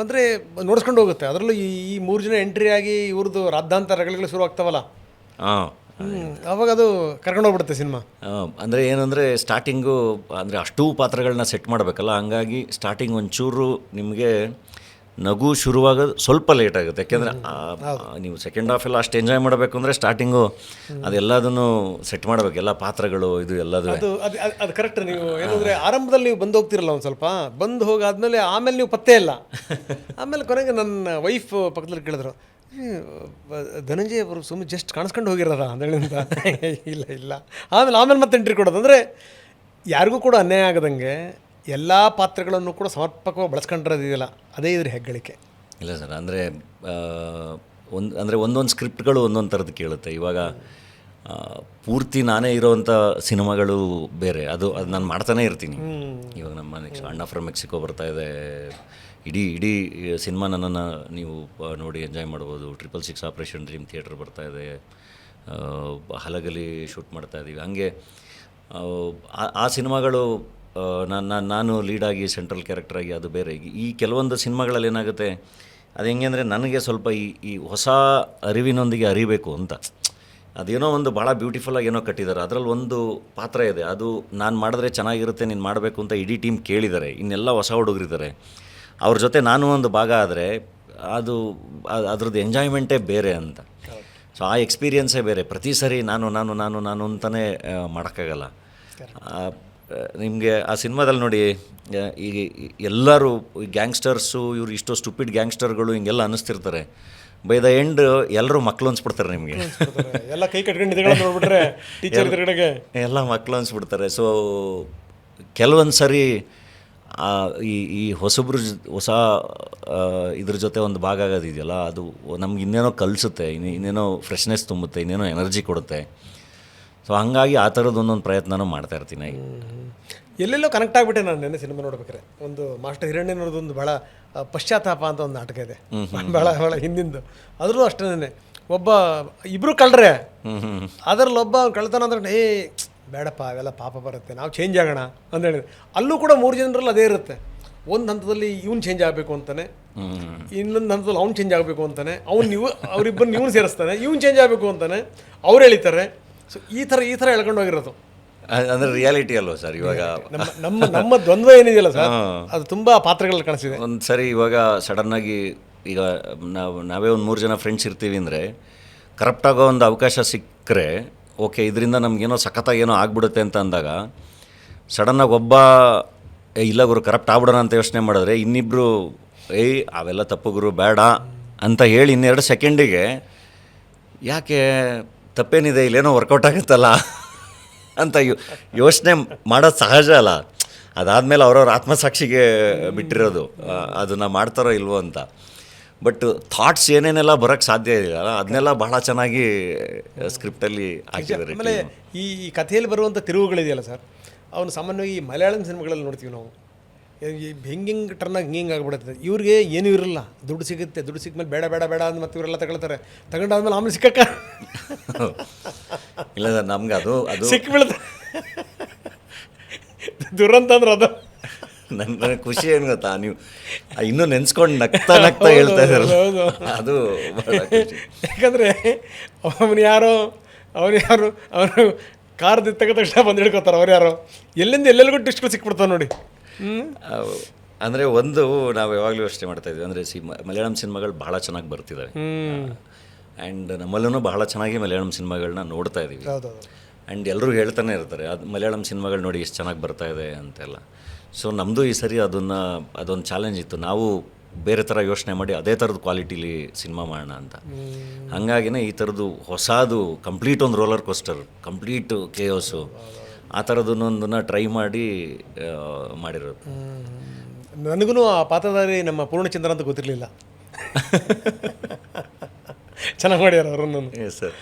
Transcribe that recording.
ಅಂದರೆ ನೋಡಿಸ್ಕೊಂಡು ಹೋಗುತ್ತೆ. ಅದರಲ್ಲೂ ಈ 3 ಜನ ಎಂಟ್ರಿ ಆಗಿ ಇವ್ರದ್ದು ರಾದ್ದಾಂತ ರಗಳೆಗಳು ಶುರು ಆಗ್ತಾವಲ್ಲ, ಹಾಂ, ಅವಾಗ ಅದು ಕರ್ಕೊಂಡು ಹೋಗ್ಬಿಡುತ್ತೆ ಸಿನಿಮಾ. ಅಂದರೆ ಏನಂದರೆ ಸ್ಟಾರ್ಟಿಂಗು ಅಂದರೆ ಅಷ್ಟೂ ಪಾತ್ರಗಳನ್ನ ಸೆಟ್ ಮಾಡಬೇಕಲ್ಲ, ಹಂಗಾಗಿ ಸ್ಟಾರ್ಟಿಂಗ್ ಒಂಚೂರು ನಿಮಗೆ ನಗು ಶುರುವಾಗೋದು ಸ್ವಲ್ಪ ಲೇಟ್ ಆಗುತ್ತೆ. ಯಾಕೆಂದರೆ ನೀವು ಸೆಕೆಂಡ್ ಹಾಫ್ ಎಲ್ಲ ಅಷ್ಟು ಎಂಜಾಯ್ ಮಾಡಬೇಕು ಅಂದರೆ ಸ್ಟಾರ್ಟಿಂಗು ಅದೆಲ್ಲದನ್ನು ಸೆಟ್ ಮಾಡಬೇಕು, ಎಲ್ಲ ಪಾತ್ರಗಳು ಇದು ಎಲ್ಲದು. ಅದು ಕರೆಕ್ಟ್. ನೀವು ಏನಂದರೆ ಆರಂಭದಲ್ಲಿ ನೀವು ಬಂದು ಹೋಗ್ತಿರಲ್ಲ, ಒಂದು ಸ್ವಲ್ಪ ಬಂದು ಹೋಗಾದ್ಮೇಲೆ ಆಮೇಲೆ ನೀವು ಪತ್ತೆ ಇಲ್ಲ. ಆಮೇಲೆ ಕೊನೆಗೆ ನನ್ನ ವೈಫ್ ಪಕ್ಕದಲ್ಲಿ ಕೇಳಿದ್ರು, ಧನಂಜಯ್ ಅವರು ಸುಮ್ಮನೆ ಜಸ್ಟ್ ಕಾಣಿಸ್ಕೊಂಡು ಹೋಗಿರೋದ ಅಂತೇಳಿ ಅಂತ. ಇಲ್ಲ ಆಮೇಲೆ ಮತ್ತೆ ಎಂಟ್ರಿ ಕೊಡೋದು. ಅಂದರೆ ಯಾರಿಗೂ ಕೂಡ ಅನ್ಯಾಯ ಆಗದಂಗೆ ಎಲ್ಲ ಪಾತ್ರಗಳನ್ನು ಕೂಡ ಸಮರ್ಪಕವಾಗಿ ಬಳಸ್ಕೊಂಡಿರೋದಿದೆಯಲ್ಲ, ಅದೇ ಇದ್ರ ಹೆಗ್ಗಳಿಕೆ. ಇಲ್ಲ ಸರ್, ಅಂದರೆ ಒಂದೊಂದು ಸ್ಕ್ರಿಪ್ಟ್ಗಳು ಒಂದೊಂದು ಥರದ್ದು ಕೇಳುತ್ತೆ. ಇವಾಗ ಪೂರ್ತಿ ನಾನೇ ಇರೋವಂಥ ಸಿನಿಮಾಗಳು ಬೇರೆ, ಅದು ನಾನು ಮಾಡ್ತಾನೇ ಇರ್ತೀನಿ. ಇವಾಗ ನಮ್ಮ ನೆಕ್ಸ್ಟ್ ಅಣ್ಣ ಫ್ರಮ್ ಮೆಕ್ಸಿಕೋ ಬರ್ತಾಯಿದೆ, ಇಡೀ ಸಿನಿಮಾ ನನ್ನನ್ನು ನೀವು ನೋಡಿ ಎಂಜಾಯ್ ಮಾಡ್ಬೋದು. 666 ಆಪ್ರೇಷನ್ ಡ್ರೀಮ್ ಥಿಯೇಟ್ರ್ ಬರ್ತಾಯಿದೆ, ಹಲಗಲಿ ಶೂಟ್ ಮಾಡ್ತಾಯಿದ್ದೀವಿ. ಹಾಗೆ ಆ ಸಿನಿಮಾಗಳು ನಾನು ಲೀಡಾಗಿ ಸೆಂಟ್ರಲ್ ಕ್ಯಾರೆಕ್ಟರಾಗಿ ಅದು ಬೇರೆ. ಈ ಕೆಲವೊಂದು ಸಿನಿಮಾಗಳಲ್ಲಿ ಏನಾಗುತ್ತೆ, ಅದು ಹೆಂಗೆ ಅಂದರೆ ನನಗೆ ಸ್ವಲ್ಪ ಈ ಹೊಸ ಅರಿವಿನೊಂದಿಗೆ ಅರಿಬೇಕು ಅಂತ, ಅದೇನೋ ಒಂದು ಭಾಳ ಬ್ಯೂಟಿಫುಲ್ಲಾಗಿ ಏನೋ ಕಟ್ಟಿದ್ದಾರೆ. ಅದರಲ್ಲಿ ಒಂದು ಪಾತ್ರ ಇದೆ, ಅದು ನಾನು ಮಾಡಿದ್ರೆ ಚೆನ್ನಾಗಿರುತ್ತೆ, ನೀನು ಮಾಡಬೇಕು ಅಂತ ಇಡೀ ಟೀಮ್ ಕೇಳಿದ್ದಾರೆ. ಇನ್ನೆಲ್ಲ ಹೊಸ ಹುಡುಗರಿದ್ದಾರೆ, ಅವ್ರ ಜೊತೆ ನಾನು ಒಂದು ಭಾಗ ಆದರೆ ಅದು ಅದ್ರದ್ದು ಎಂಜಾಯ್ಮೆಂಟೇ ಬೇರೆ ಅಂತ. ಸೊ ಆ ಎಕ್ಸ್ಪೀರಿಯನ್ಸೇ ಬೇರೆ. ಪ್ರತಿ ಸರಿ ನಾನು ಅಂತಲೇ ಮಾಡೋಕ್ಕಾಗಲ್ಲ. ನಿಮಗೆ ಆ ಸಿನಿಮಾದಲ್ಲಿ ನೋಡಿ, ಈಗ ಎಲ್ಲರೂ ಗ್ಯಾಂಗ್ಸ್ಟರ್ಸು ಇವರು ಇಷ್ಟೋ ಸ್ಟುಪಿಡ್ ಗ್ಯಾಂಗ್ಸ್ಟರ್ಗಳು ಹಿಂಗೆಲ್ಲ ಅನ್ನಿಸ್ತಿರ್ತಾರೆ. ಬೈ ದ ಎಂಡ್ ಎಲ್ಲರೂ ಮಕ್ಕಳು ಅನ್ಸ್ಬಿಡ್ತಾರೆ. ನಿಮಗೆ ಎಲ್ಲ ಕೈ ಕಟ್ಕೊಂಡು ನೋಡ್ಬಿಟ್ರೆ ಟೀಚರ್ ಎಲ್ಲ ಮಕ್ಕಳು ಅನ್ಸ್ಬಿಡ್ತಾರೆ. ಸೊ ಕೆಲವೊಂದು ಸರಿ ಈ ಹೊಸ ಇದ್ರ ಜೊತೆ ಒಂದು ಭಾಗ ಆಗೋದಿದೆಯಲ್ಲ, ಅದು ನಮ್ಗೆ ಇನ್ನೇನೋ ಕಲಿಸುತ್ತೆ, ಇನ್ನೇನೋ ಫ್ರೆಶ್ನೆಸ್ ತುಂಬುತ್ತೆ, ಇನ್ನೇನೋ ಎನರ್ಜಿ ಕೊಡುತ್ತೆ. ಸೊ ಹಂಗಾಗಿ ಆ ಥರದ್ದು ಒಂದೊಂದು ಪ್ರಯತ್ನನೂ ಮಾಡ್ತಾ ಇರ್ತೀನಿ. ಎಲ್ಲೆಲ್ಲೋ ಕನೆಕ್ಟ್ ಆಗಿಬಿಟ್ಟೆ ನಾನು ನೆನ್ನೆ ಸಿನಿಮಾ ನೋಡ್ಬೇಕಾರೆ. ಒಂದು ಮಾಸ್ಟರ್ ಹಿರಣ್ಯನವ್ರದ್ದು ಒಂದು ಭಾಳ ಪಶ್ಚಾತ್ತಾಪ ಅಂತ ಒಂದು ನಾಟಕ ಇದೆ, ಭಾಳ ಹಿಂದಿಂದು. ಅದ್ರದ್ದು ಅಷ್ಟೇ, ಇಬ್ಬರು ಕಳ್ರೆ, ಅದರಲ್ಲೊಬ್ಬ ಕಳ್ತಾನ ಅಂದ್ರೆ ಬೇಡಪ್ಪ ಅವೆಲ್ಲ ಪಾಪ ಬರುತ್ತೆ, ನಾವು ಚೇಂಜ್ ಆಗೋಣ ಅಂತ ಹೇಳಿದ್ರೆ, ಅಲ್ಲೂ ಕೂಡ 3 ಜನರಲ್ಲಿ ಅದೇ ಇರುತ್ತೆ. ಒಂದು ಹಂತದಲ್ಲಿ ಇವ್ನು ಚೇಂಜ್ ಆಗಬೇಕು ಅಂತಾನೆ, ಇನ್ನೊಂದು ಹಂತದಲ್ಲಿ ಅವ್ನು ಚೇಂಜ್ ಆಗಬೇಕು ಅಂತಾನೆ, ಅವರಿಬ್ಬರು ಇವ್ನು ಸೇರಿಸ್ತಾನೆ, ಇವ್ನು ಚೇಂಜ್ ಆಗಬೇಕು ಅಂತಾನೆ, ಅವ್ರು ಎಳಿತಾರೆ. ಸೊ ಈ ಥರ ಎಳ್ಕೊಂಡು ಹೋಗಿರೋದು ಅಂದರೆ ರಿಯಾಲಿಟಿ ಅಲ್ವ ಸರ್. ಇವಾಗ ನಮ್ಮ ದ್ವಂದ್ವ ಏನಿದೆಯಲ್ಲ ಸರ್, ಅದು ತುಂಬ ಪಾತ್ರಗಳಲ್ಲಿ ಕಾಣಿಸಿದೆ. ಒಂದು ಸರಿ ಇವಾಗ ಸಡನ್ನಾಗಿ ಈಗ ನಾವೇ ಒಂದು 3 ಜನ ಫ್ರೆಂಡ್ಸ್ ಇರ್ತೀವಿ ಅಂದರೆ, ಕರಪ್ಟಾಗೋ ಒಂದು ಅವಕಾಶ ಸಿಕ್ಕರೆ ಓಕೆ, ಇದರಿಂದ ನಮಗೇನೋ ಸಖತ್ತಾಗೇನೋ ಆಗ್ಬಿಡುತ್ತೆ ಅಂತ ಅಂದಾಗ, ಸಡನ್ನಾಗಿ ಒಬ್ಬ ಇಲ್ಲ ಗುರು ಕರಪ್ಟ್ ಆಗ್ಬಿಡೋಣ ಅಂತ ಯೋಚನೆ ಮಾಡಿದ್ರೆ, ಇನ್ನಿಬ್ಬರು ಅವೆಲ್ಲ ತಪ್ಪು ಗುರು ಬೇಡ ಅಂತ ಹೇಳಿ 2 ಸೆಕೆಂಡಿಗೆ ಯಾಕೆ ತಪ್ಪೇನಿದೆ, ಇಲ್ಲೇನೋ ವರ್ಕೌಟ್ ಆಗುತ್ತಲ್ಲ ಅಂತ ಯೋಚನೆ ಮಾಡೋದು ಸಹಜ ಅಲ್ಲ. ಅದಾದಮೇಲೆ ಅವ್ರವ್ರ ಆತ್ಮಸಾಕ್ಷಿಗೆ ಬಿಟ್ಟಿರೋದು, ಅದನ್ನು ಮಾಡ್ತಾರೋ ಇಲ್ವೋ ಅಂತ. ಬಟ್ ಥಾಟ್ಸ್ ಏನೇನೆಲ್ಲ ಬರೋಕ್ಕೆ ಸಾಧ್ಯ ಇದೆಯಲ್ಲ, ಅದನ್ನೆಲ್ಲ ಬಹಳ ಚೆನ್ನಾಗಿ ಸ್ಕ್ರಿಪ್ಟಲ್ಲಿ ಹಾಕಿದ್ದಾರೆ. ಆಮೇಲೆ ಈ ಕಥೆಯಲ್ಲಿ ಬರುವಂಥ ತಿರುವುಗಳಿದೆಯಲ್ಲ ಸರ್, ಅವನು ಸಾಮಾನ್ಯವಾಗಿ ಈ ಮಲಯಾಳಂ ಸಿನಿಮಾಗಳಲ್ಲಿ ನೋಡ್ತೀವಿ ನಾವು, ಹಿಂಗೆ ಟರ್ನಾಗಿ ಹಿಂಗೆ ಆಗ್ಬಿಡುತ್ತೆ. ಇವ್ರಿಗೆ ಏನೂ ಇರಲ್ಲ, ದುಡ್ಡು ಸಿಗುತ್ತೆ, ದುಡ್ಡು ಸಿಕ್ಕ ಮೇಲೆ ಬೇಡ ಅಂತ ಮತ್ತೆ ಇವರೆಲ್ಲ ತಗೊಂಡಾದ್ಮೇಲೆ ಆಮೇಲೆ ಸಿಕ್ಕಕ್ಕ ಇಲ್ಲ ಸರ್, ನಮ್ಗೆ ಅದು ಸಿಕ್ಕಿಬೀಳುತ್ತೆ. ದುರಂತ ಅಂದ್ರೆ ಅದು. ನನಗೆ ಖುಷಿ ಏನು ಗೊತ್ತಾ, ನೀವು ಇನ್ನೂ ನೆನ್ಸ್ಕೊಂಡು ನಗ್ತಾ ಹೇಳ್ತಾ ಇದ್ದಾರಲ್ಲ, ಅದು ಯಾಕಂದರೆ ಅವನು ಯಾರು ಅವನು ಕಾರ್ ತಕ್ಕ ತಕ್ಷಣ ಬಂದು ಹಿಡ್ಕೋತಾರೆ. ಅವ್ರು ಯಾರೋ ಎಲ್ಲೆಲ್ಲಿಗೂ ಟಿಸ್ಟ್ಗಳು ಸಿಕ್ಬಿಡ್ತಾವೆ ನೋಡಿ. ಅಂದರೆ ಒಂದು ನಾವು ಯಾವಾಗಲೂ ಯೋಚನೆ ಮಾಡ್ತಾಯಿದ್ವಿ, ಅಂದರೆ ಮಲಯಾಳಂ ಸಿನಿಮಾಗಳು ಭಾಳ ಚೆನ್ನಾಗಿ ಬರ್ತಿದ್ದಾವೆ, ಆ್ಯಂಡ್ ನಮ್ಮಲ್ಲೂ ಬಹಳ ಚೆನ್ನಾಗಿ ಮಲಯಾಳಂ ಸಿನಿಮಾಗಳನ್ನ ನೋಡ್ತಾ ಇದ್ದೀವಿ. ಆ್ಯಂಡ್ ಎಲ್ಲರೂ ಹೇಳ್ತಾನೆ ಇರ್ತಾರೆ, ಅದು ಮಲಯಾಳಂ ಸಿನಿಮಾಗಳು ನೋಡಿ ಎಷ್ಟು ಚೆನ್ನಾಗಿ ಬರ್ತಾಯಿದೆ ಅಂತೆಲ್ಲ. ಸೊ ನಮ್ಮದು ಈ ಸರಿ ಅದೊಂದು ಚಾಲೆಂಜ್ ಇತ್ತು, ನಾವು ಬೇರೆ ಥರ ಯೋಚನೆ ಮಾಡಿ ಅದೇ ಥರದ ಕ್ವಾಲಿಟಿಲಿ ಸಿನಿಮಾ ಮಾಡೋಣ ಅಂತ. ಹಾಗಾಗಿನೇ ಈ ಥರದ್ದು ಹೊಸದು ಕಂಪ್ಲೀಟ್ ಒಂದು ರೋಲರ್ ಕೋಸ್ಟರ್, ಕಂಪ್ಲೀಟು ಕೇಯೋಸು, ಆ ಥರದನ್ನೊಂದನ್ನು ಟ್ರೈ ಮಾಡಿರೋದು. ನನಗೂ ಆ ಪಾತ್ರಧಾರಿ ನಮ್ಮ ಪೂರ್ಣಚಂದ್ರ ಅಂತ ಗೊತ್ತಿರಲಿಲ್ಲ. ಚೆನ್ನಾಗಿ ಮಾಡ್ಯಾರ ಅವರನ್ನು. Yes sir.